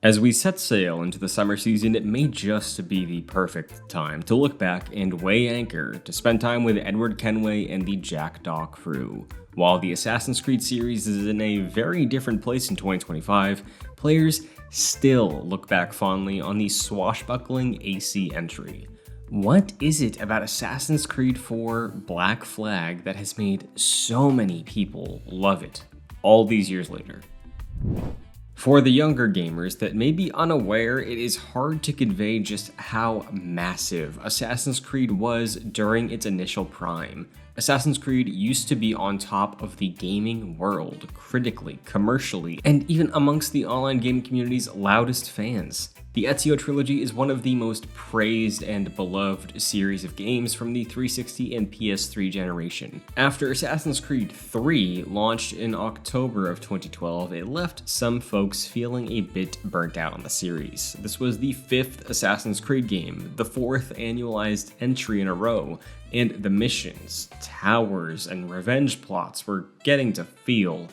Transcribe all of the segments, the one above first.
As we set sail into the summer season, it may just be the perfect time to look back and weigh anchor to spend time with Edward Kenway and the Jackdaw crew. While the Assassin's Creed series is in a very different place in 2025, players still look back fondly on the swashbuckling AC entry. What is it about Assassin's Creed 4 Black Flag that has made so many people love it all these years later? For the younger gamers that may be unaware, it is hard to convey just how massive Assassin's Creed was during its initial prime. Assassin's Creed used to be on top of the gaming world, critically, commercially, and even amongst the online gaming community's loudest fans. The Ezio trilogy is one of the most praised and beloved series of games from the 360 and PS3 generation. After Assassin's Creed 3 launched in October of 2012, it left some folks feeling a bit burnt out on the series. This was the 5th Assassin's Creed game, the 4th annualized entry in a row, and the missions, towers, and revenge plots were getting to feel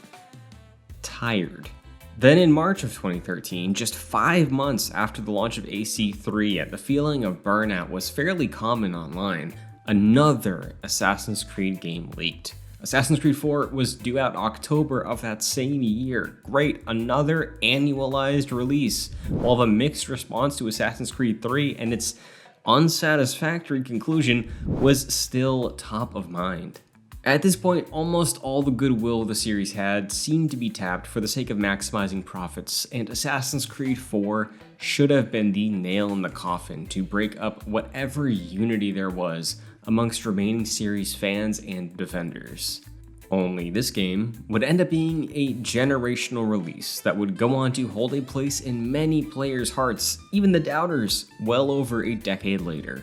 tired. Then in March of 2013, just 5 months after the launch of AC3 and the feeling of burnout was fairly common online, another Assassin's Creed game leaked. Assassin's Creed 4 was due out October of that same year. Great, another annualized release, while the mixed response to Assassin's Creed 3 and its unsatisfactory conclusion was still top of mind. At this point, almost all the goodwill the series had seemed to be tapped for the sake of maximizing profits, and Assassin's Creed 4 should have been the nail in the coffin to break up whatever unity there was amongst remaining series fans and defenders. Only this game would end up being a generational release that would go on to hold a place in many players' hearts, even the doubters, well over a decade later.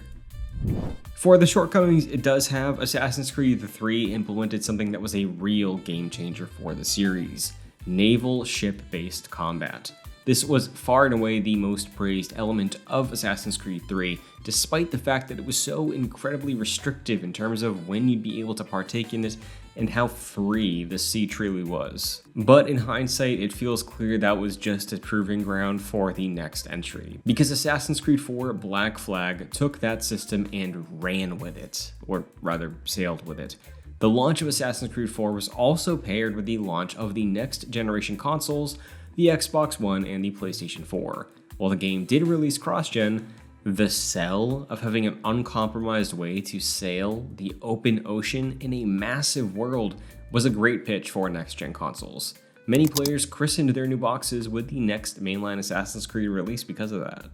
For the shortcomings it does have, Assassin's Creed 3 implemented something that was a real game changer for the series: naval ship-based combat. This was far and away the most praised element of Assassin's Creed 3, despite the fact that it was so incredibly restrictive in terms of when you'd be able to partake in it and how free the sea truly was. But in hindsight, it feels clear that was just a proving ground for the next entry, because Assassin's Creed 4 Black Flag took that system and ran with it, or rather sailed with it. The launch of Assassin's Creed 4 was also paired with the launch of the next generation consoles, the Xbox One and the PlayStation 4. While the game did release cross-gen, the sell of having an uncompromised way to sail the open ocean in a massive world was a great pitch for next-gen consoles. Many players christened their new boxes with the next mainline Assassin's Creed release because of that.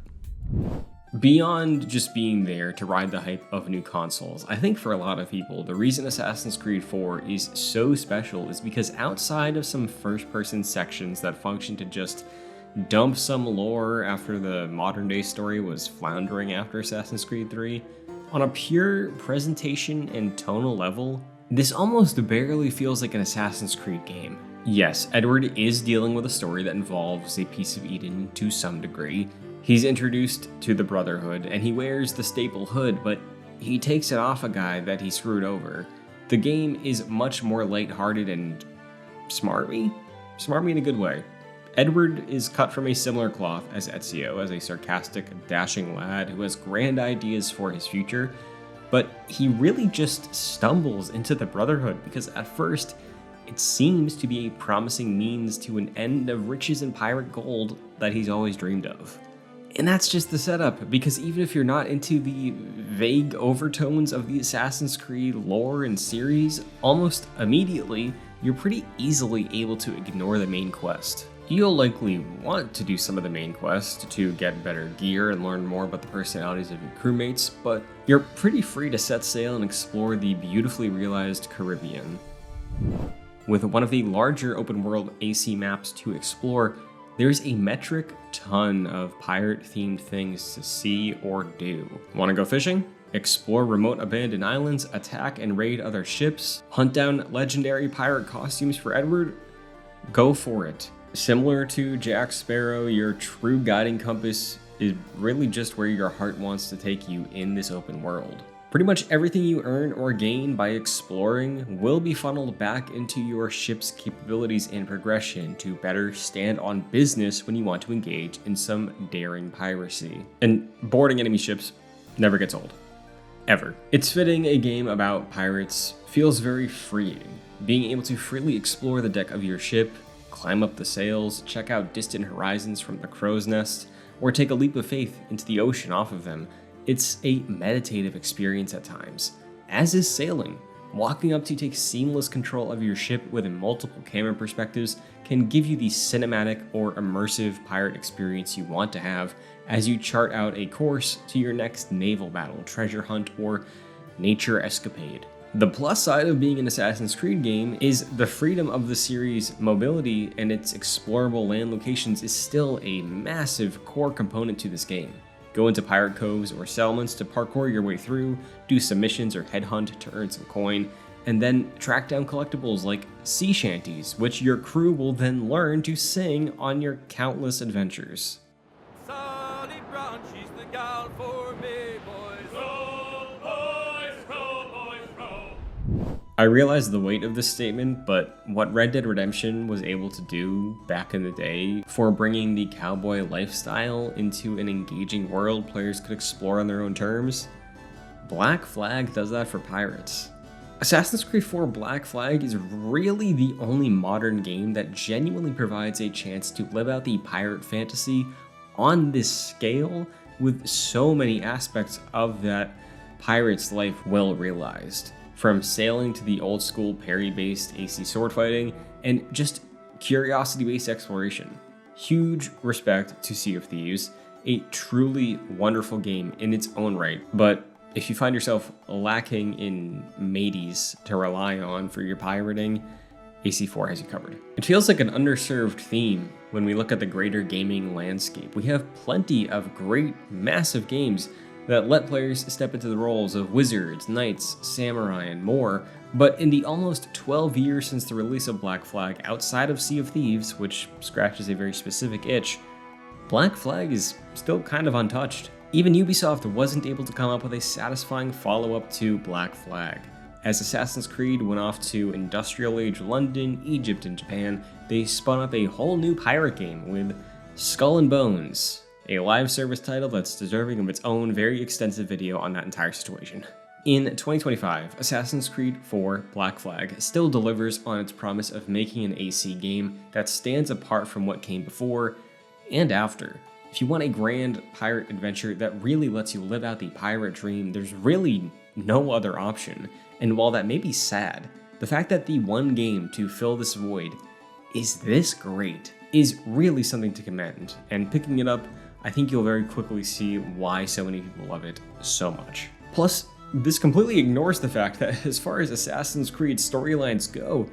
Beyond just being there to ride the hype of new consoles, I think for a lot of people, the reason Assassin's Creed 4 is so special is because outside of some first-person sections that function to just dump some lore after the modern-day story was floundering after Assassin's Creed 3, on a pure presentation and tonal level, this almost barely feels like an Assassin's Creed game. Yes, Edward is dealing with a story that involves a piece of Eden to some degree. He's introduced to the Brotherhood, and he wears the staple hood, but he takes it off a guy that he screwed over. The game is much more lighthearted and smarmy? Smarmy in a good way. Edward is cut from a similar cloth as Ezio, as a sarcastic, dashing lad who has grand ideas for his future, but he really just stumbles into the Brotherhood because at first, it seems to be a promising means to an end of riches and pirate gold that he's always dreamed of. And that's just the setup, because even if you're not into the vague overtones of the Assassin's Creed lore and series, almost immediately, you're pretty easily able to ignore the main quest. You'll likely want to do some of the main quest to get better gear and learn more about the personalities of your crewmates, but you're pretty free to set sail and explore the beautifully realized Caribbean. With one of the larger open-world AC maps to explore, there's a metric ton of pirate-themed things to see or do. Want to go fishing? Explore remote abandoned islands, attack and raid other ships, hunt down legendary pirate costumes for Edward? Go for it. Similar to Jack Sparrow, your true guiding compass is really just where your heart wants to take you in this open world. Pretty much everything you earn or gain by exploring will be funneled back into your ship's capabilities and progression to better stand on business when you want to engage in some daring piracy. And boarding enemy ships never gets old. Ever. It's fitting a game about pirates feels very freeing. Being able to freely explore the deck of your ship, climb up the sails, check out distant horizons from the crow's nest, or take a leap of faith into the ocean off of them. It's a meditative experience at times, as is sailing. Walking up to take seamless control of your ship with multiple camera perspectives can give you the cinematic or immersive pirate experience you want to have as you chart out a course to your next naval battle, treasure hunt, or nature escapade. The plus side of being an Assassin's Creed game is the freedom of the series' mobility, and its explorable land locations is still a massive core component to this game. Go into pirate coves or settlements to parkour your way through, do some missions or headhunt to earn some coin, and then track down collectibles like sea shanties, which your crew will then learn to sing on your countless adventures. Solid ground, she's the gal for me, boys. Roll, boys, roll, boys, roll. I realize the weight of this statement, but what Red Dead Redemption was able to do back in the day for bringing the cowboy lifestyle into an engaging world players could explore on their own terms, Black Flag does that for pirates. Assassin's Creed 4 Black Flag is really the only modern game that genuinely provides a chance to live out the pirate fantasy on this scale with so many aspects of that pirate's life well realized. From sailing to the old school parry-based AC sword fighting, and just curiosity-based exploration. Huge respect to Sea of Thieves, a truly wonderful game in its own right, but if you find yourself lacking in mateys to rely on for your pirating, AC4 has you covered. It feels like an underserved theme when we look at the greater gaming landscape. We have plenty of great, massive games that let players step into the roles of wizards, knights, samurai, and more, but in the almost 12 years since the release of Black Flag outside of Sea of Thieves, which scratches a very specific itch, Black Flag is still kind of untouched. Even Ubisoft wasn't able to come up with a satisfying follow-up to Black Flag. As Assassin's Creed went off to Industrial Age London, Egypt, and Japan, they spun up a whole new pirate game with Skull and Bones, a live service title that's deserving of its own very extensive video on that entire situation. In 2025, Assassin's Creed 4 Black Flag still delivers on its promise of making an AC game that stands apart from what came before and after. If you want a grand pirate adventure that really lets you live out the pirate dream, there's really no other option. And while that may be sad, the fact that the one game to fill this void is this great is really something to commend, and picking it up, I think you'll very quickly see why so many people love it so much. Plus, this completely ignores the fact that as far as Assassin's Creed storylines go,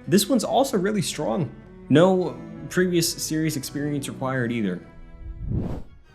this one's also really strong. No previous series experience required either.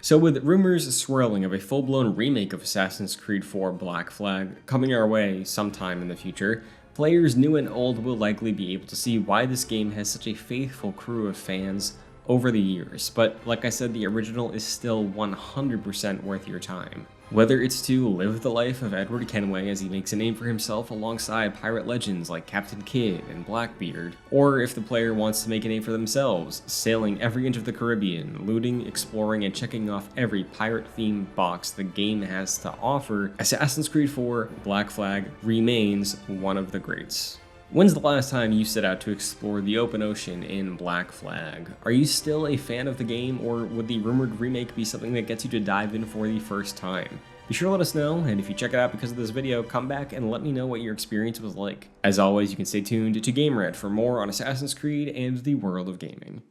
So with rumors swirling of a full-blown remake of Assassin's Creed 4 Black Flag coming our way sometime in the future, players new and old will likely be able to see why this game has such a faithful crew of fans over the years, but like I said, the original is still 100% worth your time. Whether it's to live the life of Edward Kenway as he makes a name for himself alongside pirate legends like Captain Kidd and Blackbeard, or if the player wants to make a name for themselves, sailing every inch of the Caribbean, looting, exploring, and checking off every pirate-themed box the game has to offer, Assassin's Creed 4 Black Flag remains one of the greats. When's the last time you set out to explore the open ocean in Black Flag? Are you still a fan of the game, or would the rumored remake be something that gets you to dive in for the first time? Be sure to let us know, and if you check it out because of this video, come back and let me know what your experience was like. As always, you can stay tuned to GameRed for more on Assassin's Creed and the world of gaming.